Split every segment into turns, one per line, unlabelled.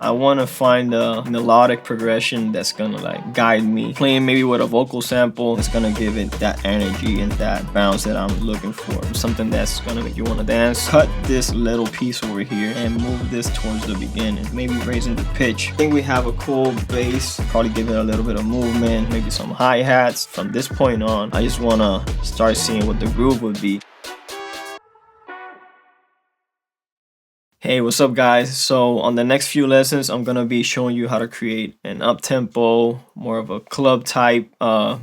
I want to find a melodic progression that's gonna like guide me. Playing maybe with a vocal sample that's gonna give it that energy and that bounce that I'm looking for. Something that's gonna make you wanna dance. Cut this little piece over here and move this towards the beginning. Maybe raising the pitch. I think we have a cool bass. Probably give it a little bit of movement, maybe some hi-hats. From this point on, I just wanna start seeing what the groove would be. Hey, what's up guys? So on the next few lessons, I'm gonna be showing you how to create an up-tempo, more of a club type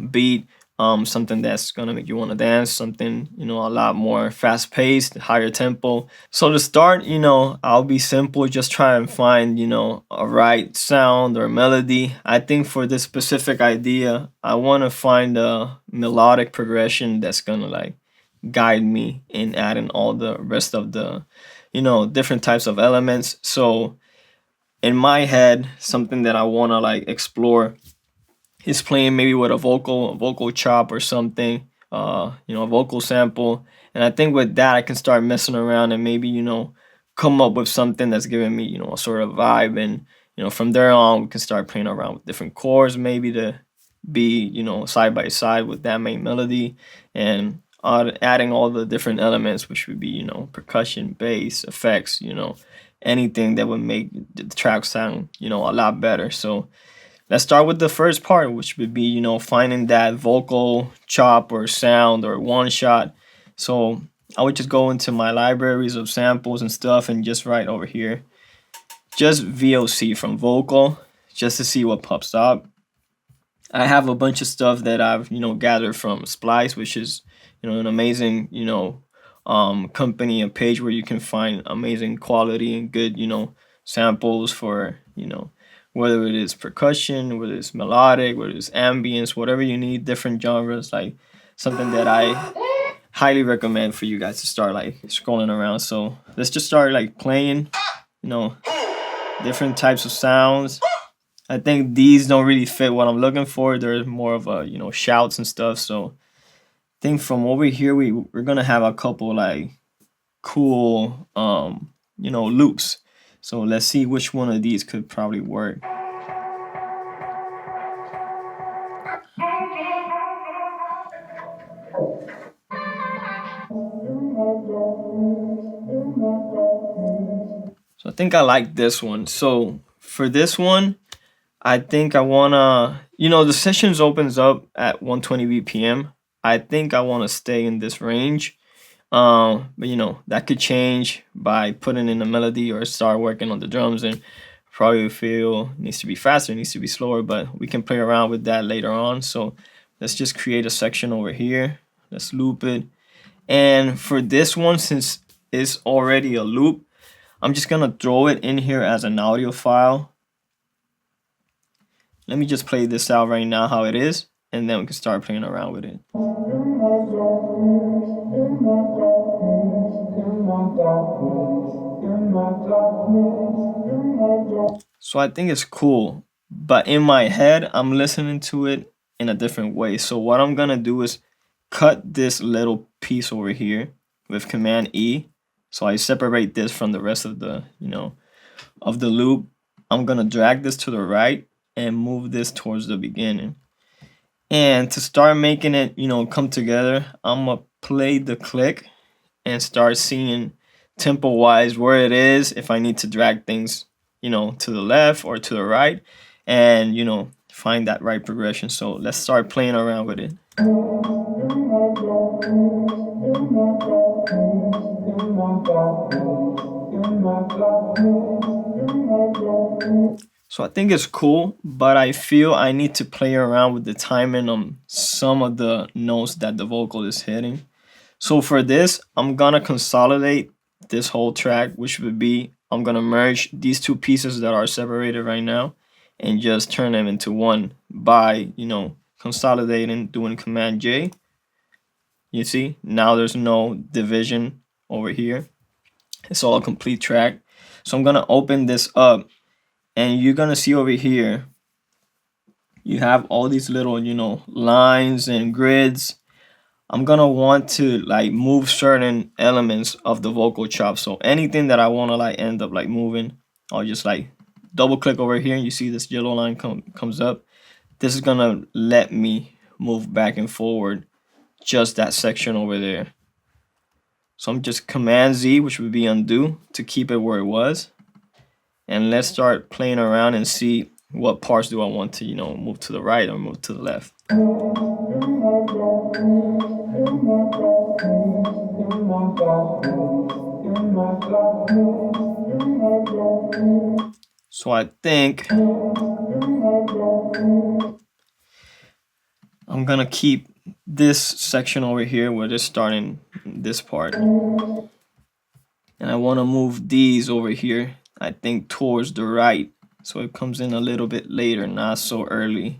beat, something that's gonna make you wanna dance, something, a lot more fast-paced, higher tempo. So to start, I'll be simple, just try and find, a right sound or melody. I think for this specific idea, I wanna find a melodic progression that's gonna like guide me in adding all the rest of the different types of elements. So in my head, something that I want to like explore is playing maybe with a vocal chop or something, a vocal sample. And I think with that I can start messing around and maybe come up with something that's giving me a sort of vibe. And from there on we can start playing around with different chords maybe to be side by side with that main melody, and adding all the different elements, which would be percussion, bass, effects, anything that would make the track sound a lot better. So let's start with the first part, which would be finding that vocal chop or sound or one shot. So I would just go into my libraries of samples and stuff and just write over here just VOC from vocal, just to see what pops up. I have a bunch of stuff that I've gathered from Splice, which is an amazing company, a page where you can find amazing quality and good samples for whether it is percussion, whether it's melodic, whether it's ambience, whatever you need, different genres. Like something that I highly recommend for you guys to start like scrolling around. So let's just start like playing different types of sounds. I think these don't really fit what I'm looking for. There's more of a shouts and stuff. So I think from over here we're gonna have a couple like cool loops. So let's see which one of these could probably work. So I think I like this one. So for this one, I think I wanna, the sessions opens up at 120 BPM. I think I wanna stay in this range. But that could change by putting in a melody or start working on the drums, and probably feel needs to be faster, needs to be slower, but we can play around with that later on. So let's just create a section over here. Let's loop it. And for this one, since it's already a loop, I'm just gonna throw it in here as an audio file. Let me just play this out right now how it is, and then we can start playing around with it. So I think it's cool, but in my head, I'm listening to it in a different way. So what I'm gonna do is cut this little piece over here with Command E. So I separate this from the rest of the, of the loop. I'm gonna drag this to the right and move this towards the beginning. And to start making it, come together, I'm gonna play the click and start seeing tempo wise where it is, if I need to drag things, to the left or to the right, and find that right progression. So let's start playing around with it. So I think it's cool, but I feel I need to play around with the timing on some of the notes that the vocal is hitting. So for this, I'm gonna consolidate this whole track, which would be, I'm gonna merge these two pieces that are separated right now and just turn them into one by, consolidating, doing Command J. You see, now there's no division over here. It's all a complete track. So I'm gonna open this up, and you're gonna see over here, you have all these little, lines and grids. I'm gonna want to like move certain elements of the vocal chop. So anything that I wanna like end up like moving, I'll just like double click over here and you see this yellow line comes up. This is gonna let me move back and forward just that section over there. So I'm just Command Z, which would be undo, to keep it where it was. And let's start playing around and see what parts do I want to, move to the right or move to the left. So I think I'm gonna keep this section over here where it's starting this part. And I want to move these over here, I think, towards the right. So it comes in a little bit later, not so early.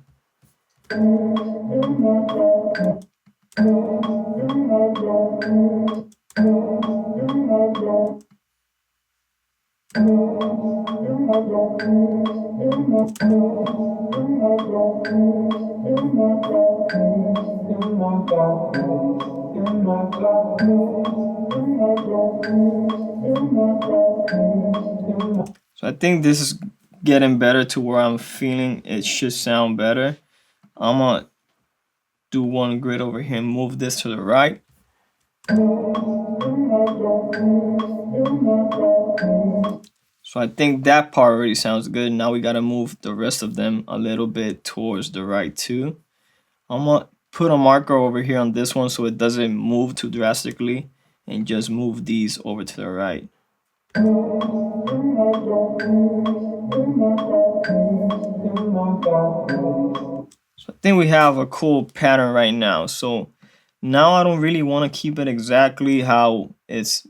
So I think this is getting better to where I'm feeling it should sound better. I'm gonna do one grid over here and move this to the right. So I think that part already sounds good. Now we gotta move the rest of them a little bit towards the right too. I'm gonna put a marker over here on this one so it doesn't move too drastically, and just move these over to the right. So I think we have a cool pattern right now. So now I don't really want to keep it exactly how it's,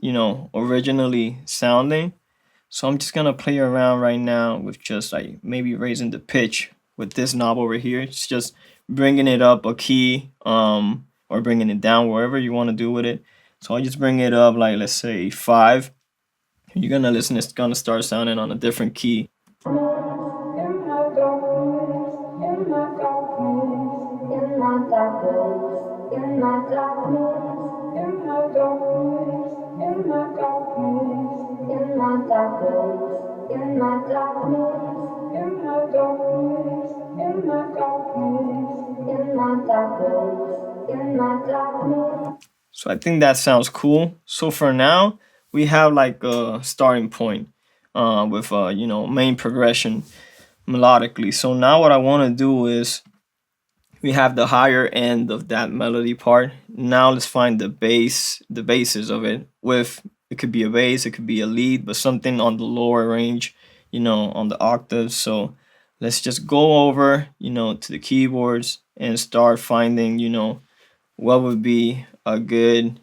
originally sounding. So I'm just gonna play around right now with just like maybe raising the pitch with this knob over here. It's just bringing it up a key, or bringing it down, wherever you want to do with it. So I'll just bring it up, like, let's say 5. You're gonna listen, it's gonna start sounding on a different key. So I think that sounds cool. So for now, we have like a starting point with main progression melodically. So now what I want to do is, we have the higher end of that melody part. Now let's find the bases of it. It could be a bass, it could be a lead, but something on the lower range, on the octaves. So let's just go over, to the keyboards and start finding, what would be a good,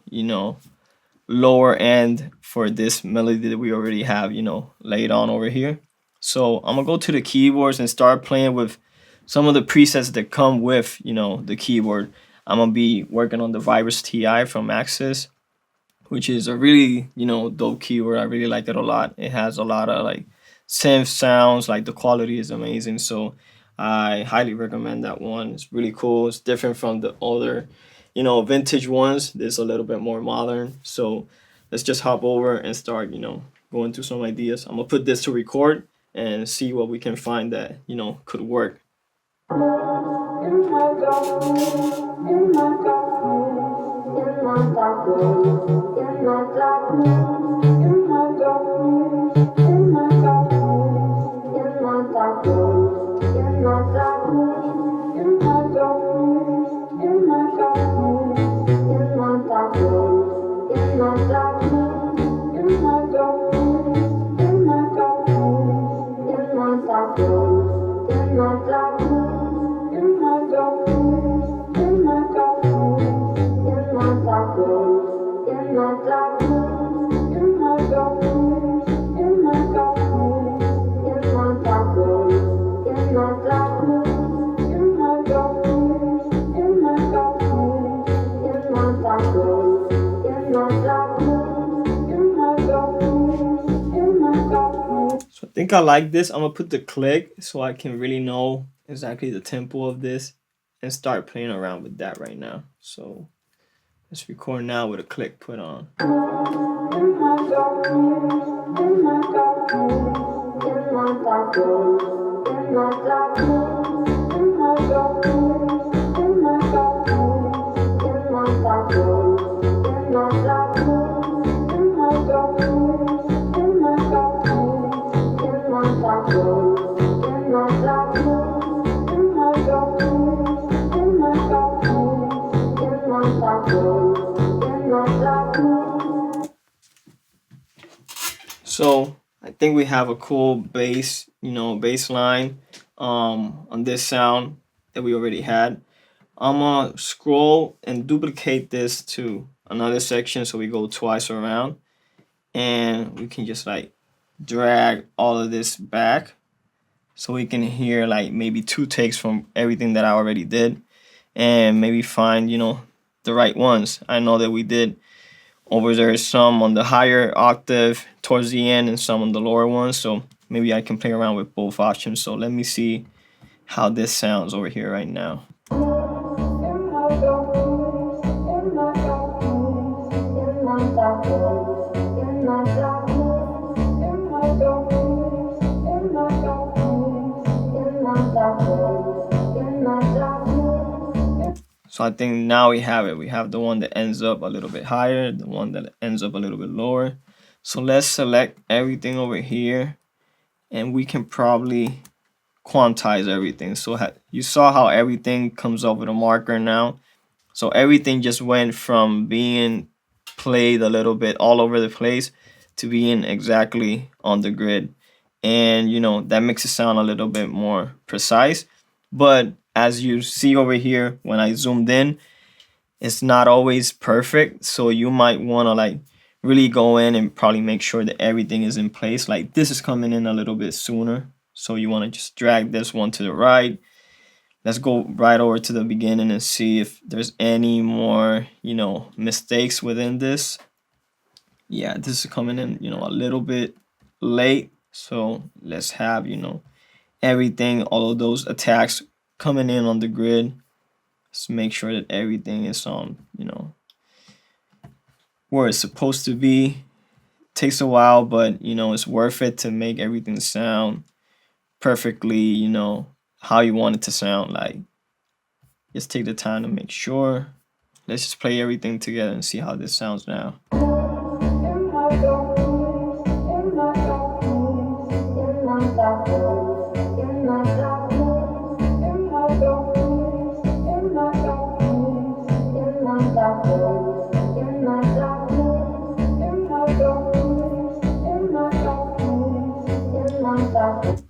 lower end for this melody that we already have, laid on over here. So I'm gonna go to the keyboards and start playing with some of the presets that come with, the keyboard. I'm gonna be working on the Virus TI from Axis, which is a really, dope keyboard. I really like it a lot. It has a lot of like synth sounds, like the quality is amazing. So I highly recommend that one. It's really cool. It's different from the other, vintage ones. This a little bit more modern. So let's just hop over and start, going through some ideas. I'm gonna put this to record and see what we can find that, could work. So I think I like this. I'm gonna put the click so I can really know exactly the tempo of this and start playing around with that right now. So let's record now with a click put on. So I think we have a cool bass, bass line on this sound that we already had. I'm gonna scroll and duplicate this to another section so we go twice around, and we can just like drag all of this back so we can hear like maybe two takes from everything that I already did, and maybe find the right ones. I know that we did over there some on the higher octave towards the end and some on the lower one, so maybe I can play around with both options. So let me see how this sounds over here right now. So I think now we have it. We have the one that ends up a little bit higher, the one that ends up a little bit lower. So let's select everything over here, and we can probably quantize everything. So you saw how everything comes up with a marker now. So everything just went from being played a little bit all over the place to being exactly on the grid. And that makes it sound a little bit more precise. But as you see over here, when I zoomed in, it's not always perfect. So you might want to like really go in and probably make sure that everything is in place. Like this is coming in a little bit sooner. So you want to just drag this one to the right. Let's go right over to the beginning and see if there's any more, mistakes within this. Yeah, this is coming in, a little bit late. So let's have, everything, all of those attacks coming in on the grid. Let's make sure that everything is on, where it's supposed to be. Takes a while, but it's worth it to make everything sound perfectly, how you want it to sound. Like, just take the time to make sure. Let's just play everything together and see how this sounds now.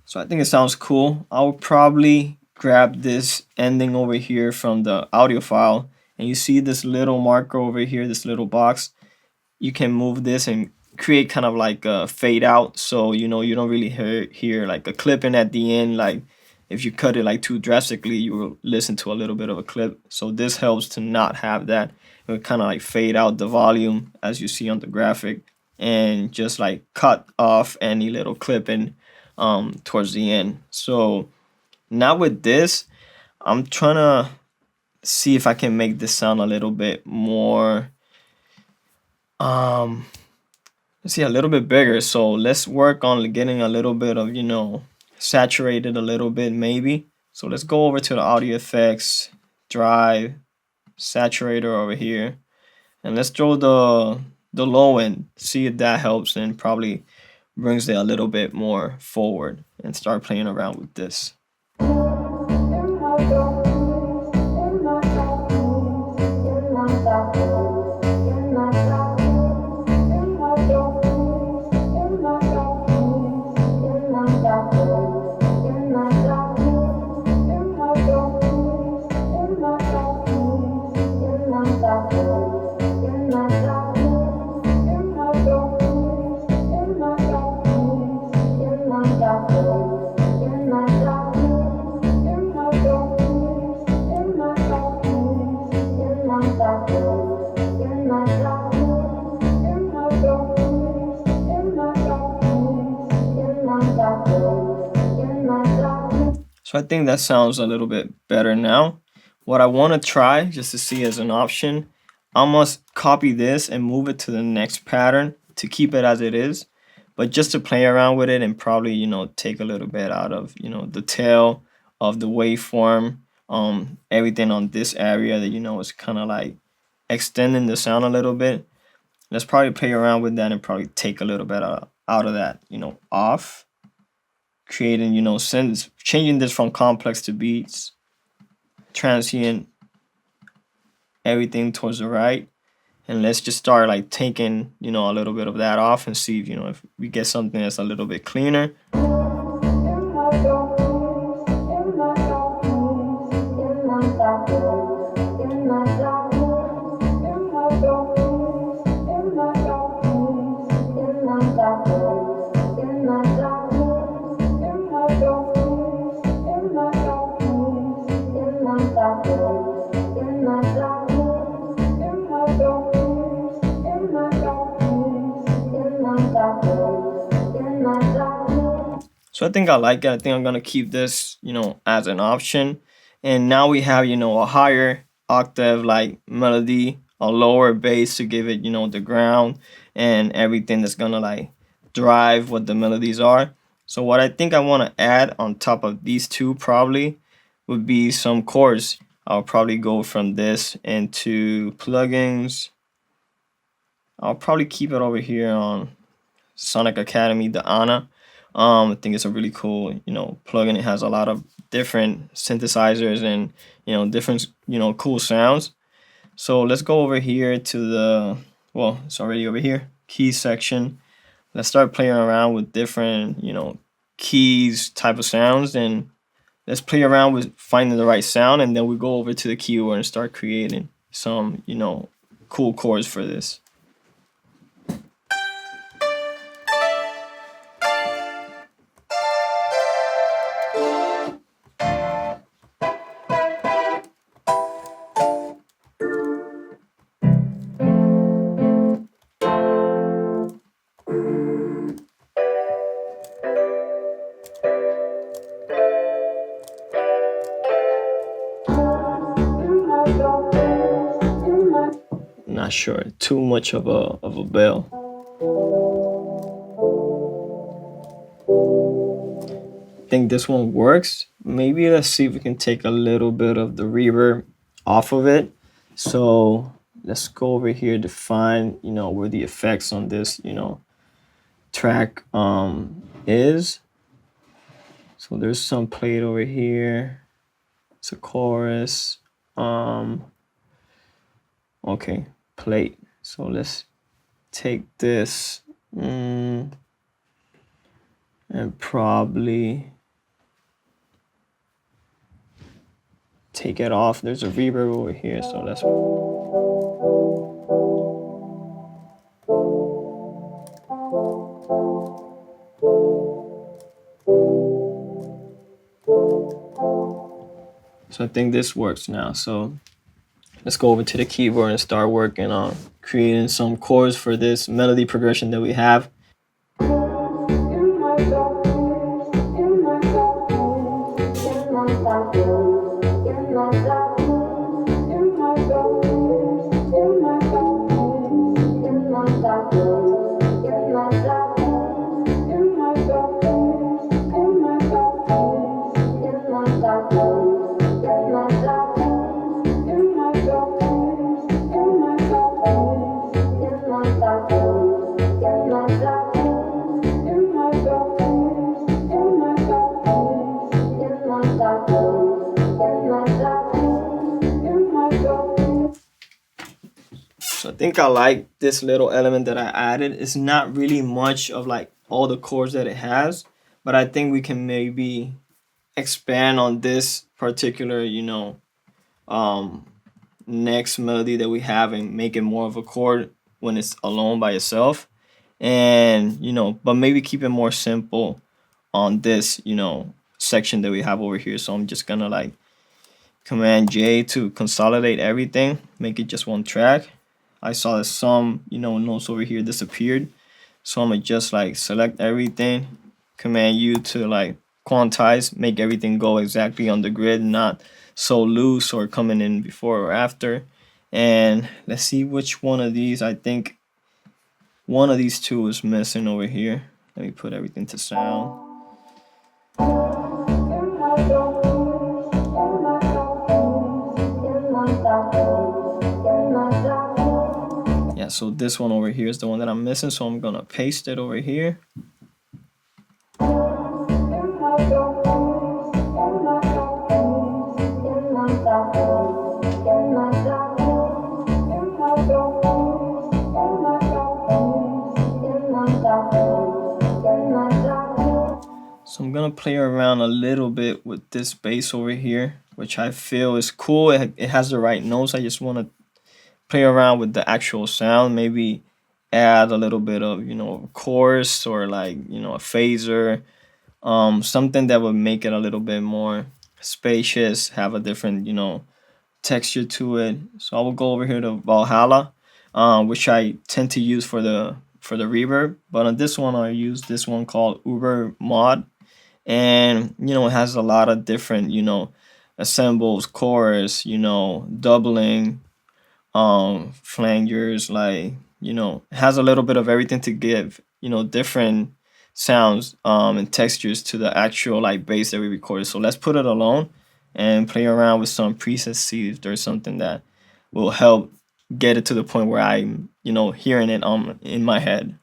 So I think it sounds cool. I'll probably grab this ending over here from the audio file, and you see this little marker over here, this little box. You can move this and create kind of like a fade out, so you don't really hear like a clipping at the end. Like if you cut it like too drastically, you will listen to a little bit of a clip. So this helps to not have that. It will kind of like fade out the volume as you see on the graphic, and just like cut off any little clipping towards the end. So now with this, I'm trying to see if I can make this sound a little bit more let's see, a little bit bigger. So let's work on getting a little bit of saturated a little bit maybe. So let's go over to the audio effects, drive, saturator over here, and let's throw the low end, see if that helps, and probably brings it a little bit more forward, and start playing around with this. So I think that sounds a little bit better now. What I want to try, just to see as an option, I must copy this and move it to the next pattern to keep it as it is. but just to play around with it and probably, take a little bit out of, the tail of the waveform, everything on this area that, is kind of like extending the sound a little bit. Let's probably play around with that and probably take a little bit out of that, off, creating, since changing this from complex to beats, transient, everything towards the right. And let's just start like taking, a little bit of that off and see if, if we get something that's a little bit cleaner. So I think I like it. I think I'm gonna keep this, as an option. And now we have, a higher octave like melody, a lower bass to give it, the ground and everything that's gonna like drive what the melodies are. So what I think I want to add on top of these two probably would be some chords. I'll probably go from this into plugins. I'll probably keep it over here on Sonic Academy, the Ana. I think it's a really cool, plugin. It has a lot of different synthesizers and, different, cool sounds. So let's go over here to the, well, it's already over here, keys section. Let's start playing around with different, keys type of sounds, and let's play around with finding the right sound, and then we go over to the keyboard and start creating some, cool chords for this. Not sure, too much of a bell. I think this one works. Maybe let's see if we can take a little bit of the reverb off of it. So let's go over here to find, where the effects on this, track is. So there's some played over here. It's a chorus. Okay, plate. So let's take this and probably take it off. There's a reverb over here, so let's. So I think this works now. So let's go over to the keyboard and start working on creating some chords for this melody progression that we have. So I think I like this little element that I added. It's not really much of like all the chords that it has, but I think we can maybe expand on this particular, next melody that we have and make it more of a chord when it's alone by itself. And, but maybe keep it more simple on this, section that we have over here. So I'm just gonna like Command J to consolidate everything, make it just one track. I saw that some, notes over here disappeared. So I'm gonna just like select everything, Command U to like quantize, make everything go exactly on the grid, not so loose or coming in before or after. And let's see which one of these. I think one of these two is missing over here. Let me put everything to sound. Yeah, so this one over here is the one that I'm missing, so I'm gonna paste it over here. So I'm gonna play around a little bit with this bass over here, which I feel is cool. It has the right notes. I just want to play around with the actual sound, maybe add a little bit of, a chorus or like, a phaser, something that would make it a little bit more spacious, have a different, texture to it. So I will go over here to Valhalla, which I tend to use for the reverb, but on this one I use this one called Uber Mod, and it has a lot of different, assembles, chorus, doubling, flangers, like, it has a little bit of everything to give, different sounds and textures to the actual like bass that we recorded. So let's put it alone and play around with some presets, see if there's something that will help get it to the point where I'm, hearing it in my head.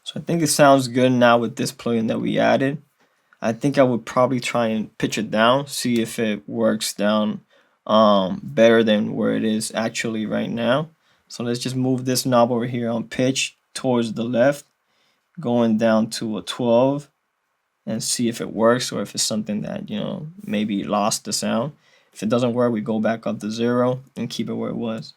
So I think it sounds good now with this plugin that we added. I think I would probably try and pitch it down, see if it works down better than where it is actually right now. So let's just move this knob over here on pitch towards the left, going down to a 12, and see if it works or if it's something that, maybe lost the sound. If it doesn't work, we go back up to 0 and keep it where it was.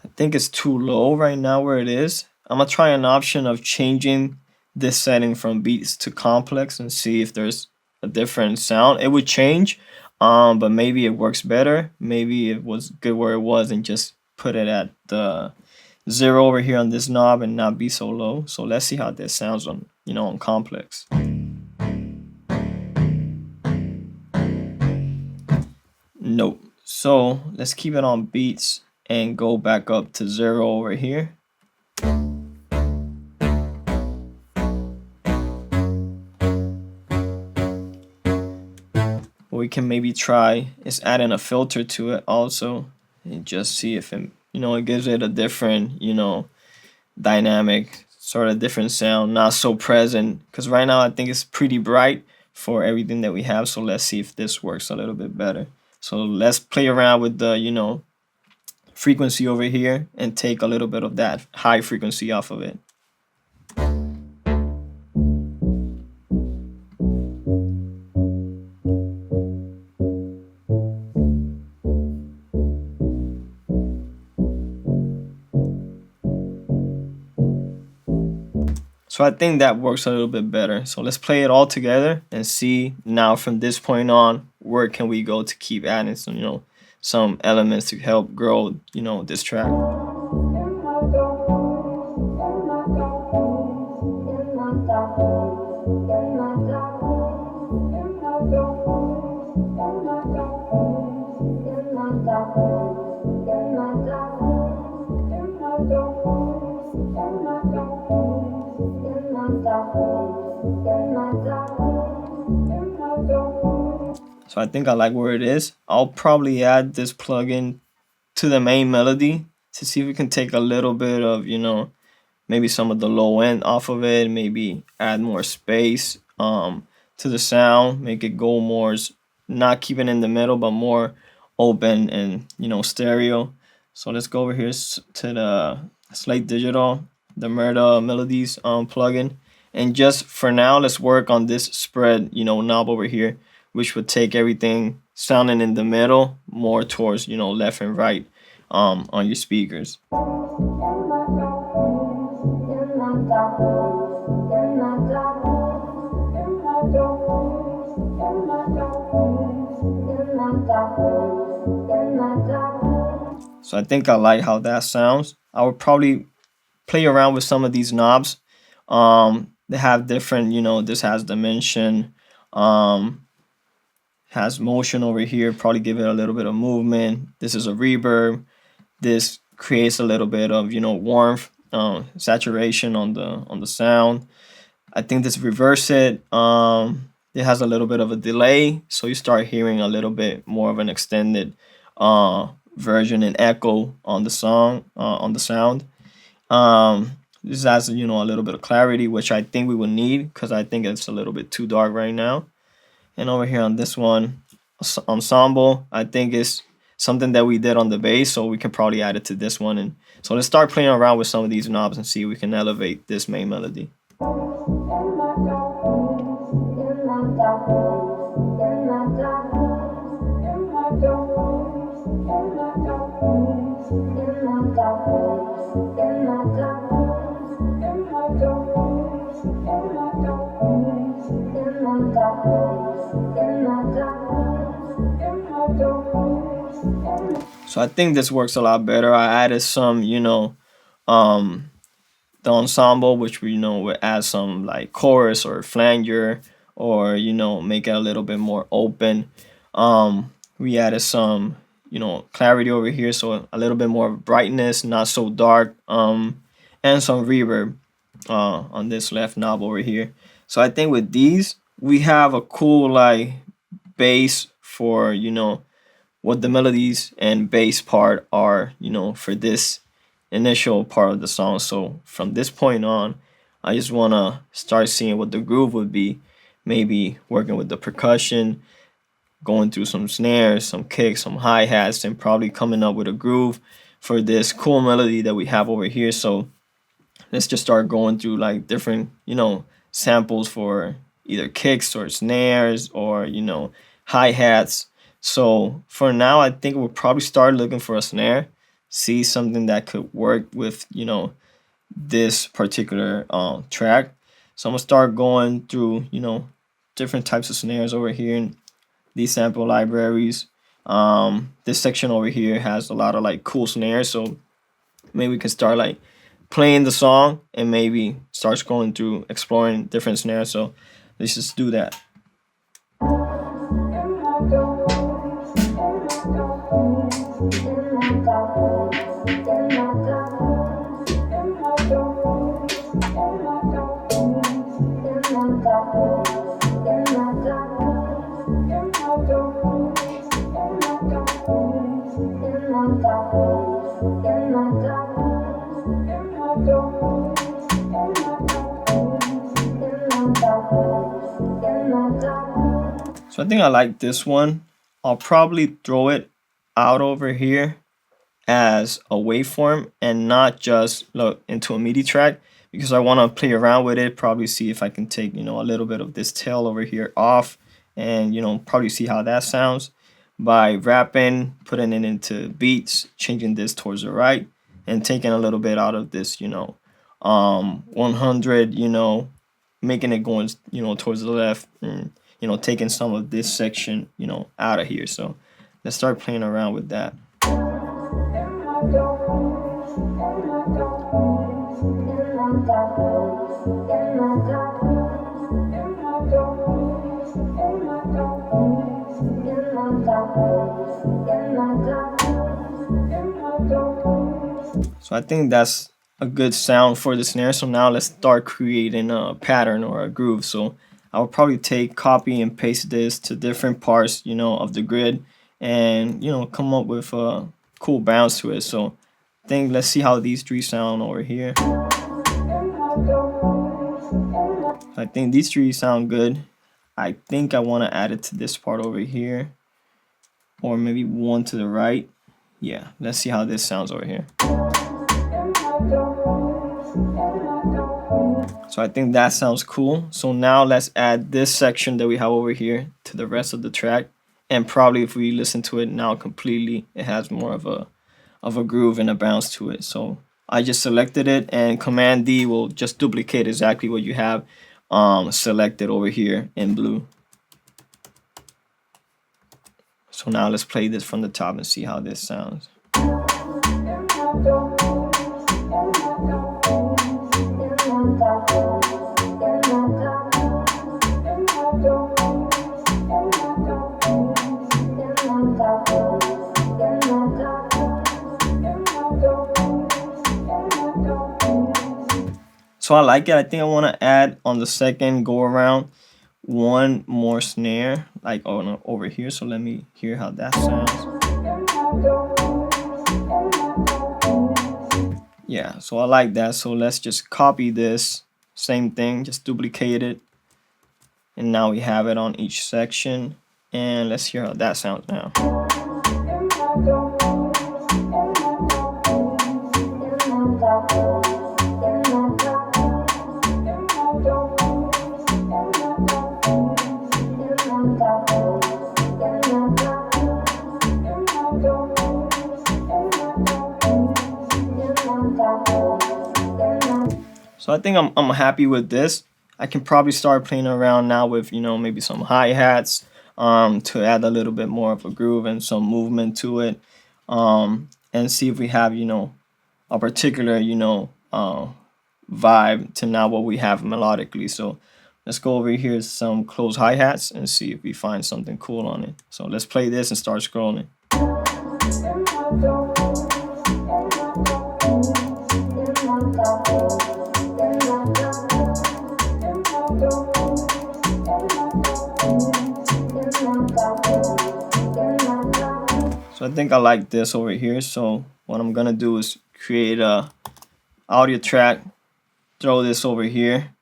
I think it's too low right now where it is. I'm gonna try an option of changing this setting from beats to complex and see if there's a different sound. It would change, but maybe it works better. Maybe it was good where it was and just put it at the 0 over here on this knob and not be so low. So let's see how this sounds on, on complex. Nope. So let's keep it on beats and go back up to 0 over here. What we can maybe try is adding a filter to it also and just see if it, it gives it a different, dynamic, sort of different sound, not so present. Because right now I think it's pretty bright for everything that we have. So let's see if this works a little bit better. So let's play around with the, frequency over here and take a little bit of that high frequency off of it. So I think that works a little bit better. So let's play it all together and see now from this point on, where can we go to keep adding some, some elements to help grow, this track. So I think I like where it is. I'll probably add this plugin to the main melody to see if we can take a little bit of, maybe some of the low end off of it, maybe add more space to the sound, make it go more, not keep it in the middle, but more open and, stereo. So let's go over here to the Slate Digital, the Melodies plugin, And just for now, let's work on this spread, knob over here, which would take everything sounding in the middle more towards, left and right on your speakers. So I think I like how that sounds. I would probably play around with some of these knobs. They have different, this has dimension, has motion over here, probably give it a little bit of movement. This is a reverb. This creates a little bit of, warmth, saturation on the sound. I think this reverse it. It has a little bit of a delay, so you start hearing a little bit more of an extended version and echo on the song, on the sound. This has a little bit of clarity, which I think we will need because I think it's a little bit too dark right now. And over here on this one, ensemble, I think it's something that we did on the bass, so we can probably add it to this one. And so let's start playing around with some of these knobs and see if we can elevate this main melody. So I think this works a lot better. I added some, the ensemble, which we would add some like chorus or flanger, or make it a little bit more open. We added some clarity over here, so a little bit more brightness, not so dark, and some reverb on this left knob over here. So I think with these we have a cool like base for what the melodies and bass part are, for this initial part of the song. So from this point on, I just want to start seeing what the groove would be, maybe working with the percussion, going through some snares, some kicks, some hi-hats, and probably coming up with a groove for this cool melody that we have over here. So let's just start going through like different, samples for either kicks or snares or, hi-hats. So for now, I think we'll probably start looking for a snare, see something that could work with, this particular track. So I'm gonna start going through, different types of snares over here in these sample libraries. This section over here has a lot of like cool snares, so maybe we can start like playing the song and maybe start scrolling through exploring different snares. So let's just do that. So I think I like this one. I'll probably throw it out over here as a waveform and not just look into a MIDI track, because I want to play around with it, probably see if I can take, a little bit of this tail over here off and, probably see how that sounds by wrapping, putting it into beats, changing this towards the right and taking a little bit out of this, 100, making it going, towards the left and, taking some of this section, out of here. So let's start playing around with that. So I think that's a good sound for the snare. So now let's start creating a pattern or a groove. So I'll probably copy and paste this to different parts, of the grid and, come up with a cool bounce to it. So I think let's see how these three sound over here. I think these three sound good. I think I want to add it to this part over here, or maybe one to the right. Yeah, let's see how this sounds over here. So I think that sounds cool. So now let's add this section that we have over here to the rest of the track. And probably if we listen to it now completely, it has more of a groove and a bounce to it. So I just selected it, and Command D will just duplicate exactly what you have selected over here in blue. So now let's play this from the top and see how this sounds. So I like it. I think I want to add on the second go around one more snare, like over here. So let me hear how that sounds. Yeah, so I like that. So let's just copy this same thing, just duplicate it, and now we have it on each section. And let's hear how that sounds now. So I think I'm happy with this. I can probably start playing around now with, maybe some hi-hats to add a little bit more of a groove and some movement to it, and see if we have, a particular, vibe to now what we have melodically. So let's go over here to some close hi-hats and see if we find something cool on it. So let's play this and start scrolling. So I think I like this over here. So what I'm gonna do is create a audio track, throw this over here,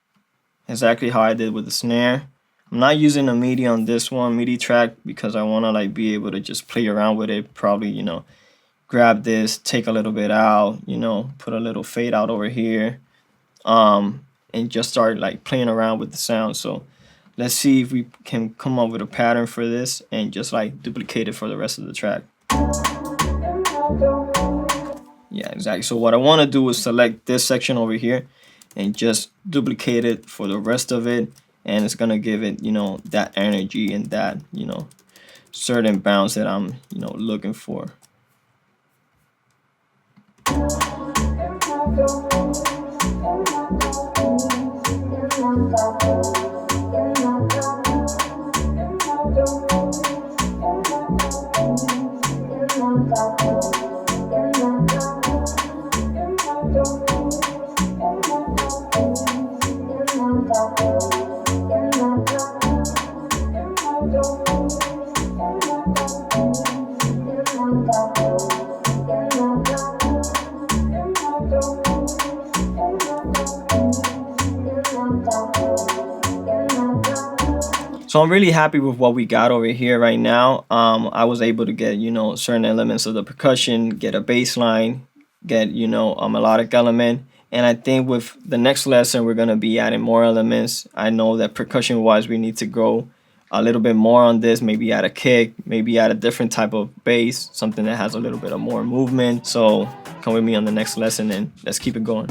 exactly how I did with the snare. I'm not using a MIDI on this one, MIDI track, because I wanna like be able to just play around with it. Probably, grab this, take a little bit out, put a little fade out over here, and just start like playing around with the sound. So let's see if we can come up with a pattern for this and just like duplicate it for the rest of the track. Yeah, exactly. So what I want to do is select this section over here and just duplicate it for the rest of it, and it's gonna give it, that energy and that, certain bounce that I'm, looking for. So I'm really happy with what we got over here right now. I was able to get, certain elements of the percussion, get a bass line, get, a melodic element. And I think with the next lesson, we're going to be adding more elements. I know that percussion wise, we need to grow a little bit more on this, maybe add a kick, maybe add a different type of bass, something that has a little bit of more movement. So come with me on the next lesson and let's keep it going.